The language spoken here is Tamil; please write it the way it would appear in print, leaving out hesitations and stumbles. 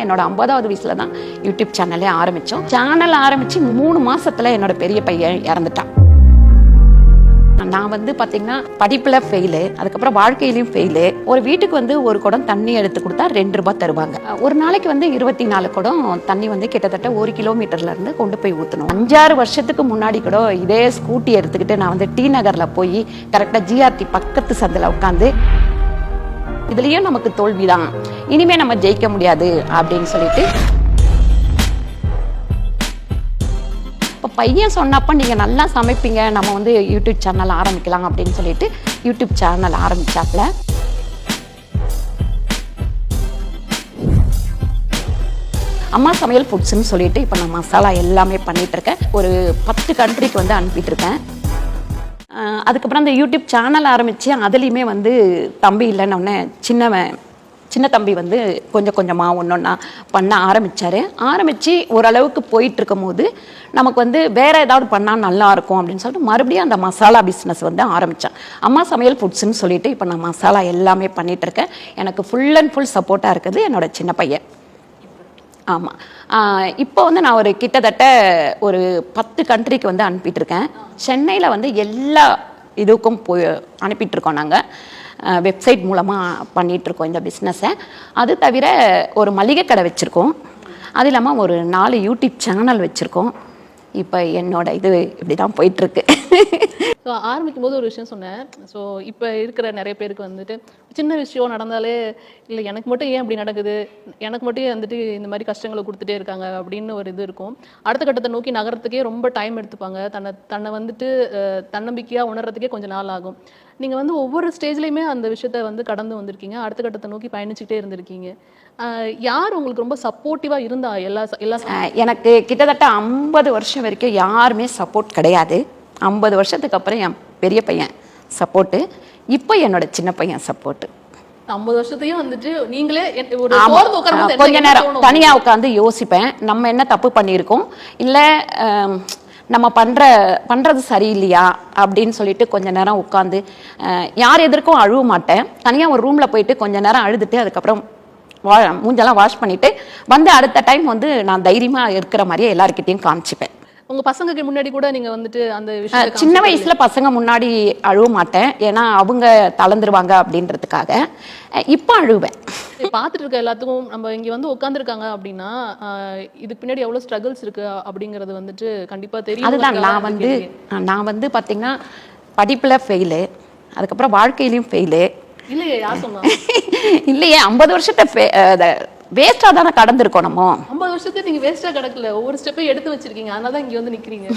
என்னோட 50வது வயசுல தான் யூடியூப் சேனலே ஆரம்பித்தோம். சேனல் ஆரம்பித்து 3 மாசத்துல என்னோட பெரிய பையன் இறந்துட்டான். நான் வந்து பார்த்தீங்கன்னா படிப்பில் ஃபெயிலு, அதுக்கப்புறம் வாழ்க்கையிலையும் ஃபெயிலு. ஒரு வீட்டுக்கு வந்து ஒரு குடம் தண்ணி எடுத்து கொடுத்தா 2 ரூபாய் தருவாங்க. ஒரு நாளைக்கு வந்து 24 குடம் தண்ணி வந்து கிட்டத்தட்ட 1 கிலோமீட்டர்ல இருந்து கொண்டு போய் ஊற்றணும். 5-6 வருஷத்துக்கு முன்னாடி கூட இதே ஸ்கூட்டி எடுத்துக்கிட்டு நான் வந்து டி நகரில் போய் கரெக்டாக ஜிஆர்டி பக்கத்து சந்தில் உட்காந்து இதுலேயும் நமக்கு தோல்விதான், இனிமே நம்ம ஜெயிக்க முடியாது அப்படின்னு சொல்லிட்டு இப்போ பையன் சொன்னப்போ நீங்கள் நல்லா சமைப்பீங்க, நம்ம வந்து யூடியூப் சேனல் ஆரம்பிக்கலாம் அப்படின்னு சொல்லிட்டு யூடியூப் சேனல் ஆரம்பிச்சாப்புல. அம்மா சமையல் ஃபுட்ஸ்ன்னு சொல்லிட்டு இப்போ நான் மசாலா எல்லாமே பண்ணிட்டு இருக்கேன். ஒரு 10 கண்ட்ரிக்கு வந்து அனுப்பிட்டு இருக்கேன். அதுக்கப்புறம் அந்த யூடியூப் சேனல் ஆரம்பித்து அதுலேயுமே வந்து தம்பி இல்லைன்னொன்னே சின்ன தம்பி வந்து கொஞ்சம் கொஞ்சமாக ஒன்றா பண்ண ஆரம்பித்து ஓரளவுக்கு போயிட்டுருக்கும் போது நமக்கு வந்து வேறு ஏதாவது பண்ணால் நல்லாயிருக்கும் அப்படின்னு சொல்லிட்டு மறுபடியும் அந்த மசாலா பிஸ்னஸ் வந்து ஆரம்பித்தேன். அம்மா சமையல் ஃபுட்ஸ்ன்னு சொல்லிட்டு இப்போ நான் மசாலா எல்லாமே பண்ணிகிட்ருக்கேன். எனக்கு ஃபுல் அண்ட் ஃபுல் சப்போர்ட்டாக இருக்குது என்னோட சின்ன பையன். ஆமாம், இப்போ வந்து நான் ஒரு கிட்டத்தட்ட ஒரு 10 கண்ட்ரிக்கு வந்து அனுப்பிட்டுருக்கேன். சென்னையில் வந்து எல்லா இதுக்கும் போய் அனுப்பிட்டுருக்கோம். நாங்கள் வெப்சைட் மூலமாக பண்ணிகிட்ருக்கோம் இந்த பிஸ்னஸை. அது தவிர ஒரு மளிகை கடை வச்சுருக்கோம். அது இல்லாமல் ஒரு 4 யூடியூப் சேனல் வச்சுருக்கோம். இப்போ என்னோட இது இப்படி தான் போயிட்டுருக்கு. ஸோ ஆரம்பிக்கும் போது ஒரு விஷயம் சொன்னேன். ஸோ இப்போ இருக்கிற நிறைய பேருக்கு வந்துட்டு சின்ன விஷயம் நடந்தாலே இல்லை எனக்கு மட்டும் ஏன் அப்படி நடக்குது, எனக்கு மட்டும் வந்துட்டு இந்த மாதிரி கஷ்டங்களை கொடுத்துட்டே இருக்காங்க அப்படின்னு ஒரு இது இருக்கும். அடுத்த கட்டத்தை நோக்கி நகரத்துக்கே ரொம்ப டைம் எடுத்துப்பாங்க. தன்னை வந்துட்டு தன்னம்பிக்கையாக உணர்றதுக்கே கொஞ்சம் நாள் ஆகும். நீங்கள் வந்து ஒவ்வொரு ஸ்டேஜ்லேயுமே அந்த விஷயத்த வந்து கடந்து வந்திருக்கீங்க, அடுத்த கட்டத்தை நோக்கி பயணிச்சுக்கிட்டே இருந்திருக்கீங்க. யார் உங்களுக்கு ரொம்ப சப்போர்ட்டிவாக இருந்தா? எல்லா எனக்கு கிட்டத்தட்ட 50 வருஷம் வரைக்கும் யாருமே சப்போர்ட் கிடையாது. 50 வருஷத்துக்கு அப்புறம் என் பெரிய பையன் சப்போர்ட்டு, இப்போ என்னோட சின்ன பையன் சப்போர்ட்டு. 50 வருஷத்தையும் வந்துட்டு நீங்களே கொஞ்ச நேரம் தனியாக உட்காந்து யோசிப்பேன், நம்ம என்ன தப்பு பண்ணியிருக்கோம், இல்லை நம்ம பண்ணுறது சரியில்லையா அப்படின்னு சொல்லிட்டு கொஞ்ச நேரம் உட்காந்து யார் எதற்கும் அழுவ மாட்டேன். தனியாக ஒரு ரூமில் போயிட்டு கொஞ்ச நேரம் அழுதுட்டு அதுக்கப்புறம் மூஞ்செல்லாம் வாஷ் பண்ணிவிட்டு வந்து அடுத்த டைம் வந்து நான் தைரியமாக இருக்கிற மாதிரியே எல்லாருக்கிட்டையும் காமிச்சிப்பேன். உங்கள் பசங்களுக்கு முன்னாடி கூட நீங்கள் வந்துட்டு அந்த விஷயம் சின்ன வயசில் பசங்க முன்னாடி அழுவ மாட்டேன், ஏன்னா அவங்க தளர்ந்துருவாங்க அப்படின்றதுக்காக. இப்போ அழுவேன். பார்த்துட்டு இருக்க எல்லாத்துக்கும் நம்ம இங்கே வந்து உட்காந்துருக்காங்க அப்படின்னா இதுக்கு பின்னாடி எவ்வளோ ஸ்ட்ரகிள்ஸ் இருக்குது அப்படிங்கிறது வந்துட்டு கண்டிப்பாக தெரியும். அதுதான் நான் வந்து பார்த்தீங்கன்னா படிப்பில் ஃபெயிலு, அதுக்கப்புறம் வாழ்க்கையிலையும் ஃபெயிலு. இல்லையே, யார் சொன்னா? இல்லையே, 50 வருஷத்தை வேஸ்டா தானே கடந்திருக்கோம். நம்ம 50 வருஷத்தை நீங்க வேஸ்டா கடக்கல, ஒவ்வொரு ஸ்டெப்பையும் எடுத்து வச்சிருக்கீங்க, அதனால தான் இங்க வந்து நிக்கிறீங்க.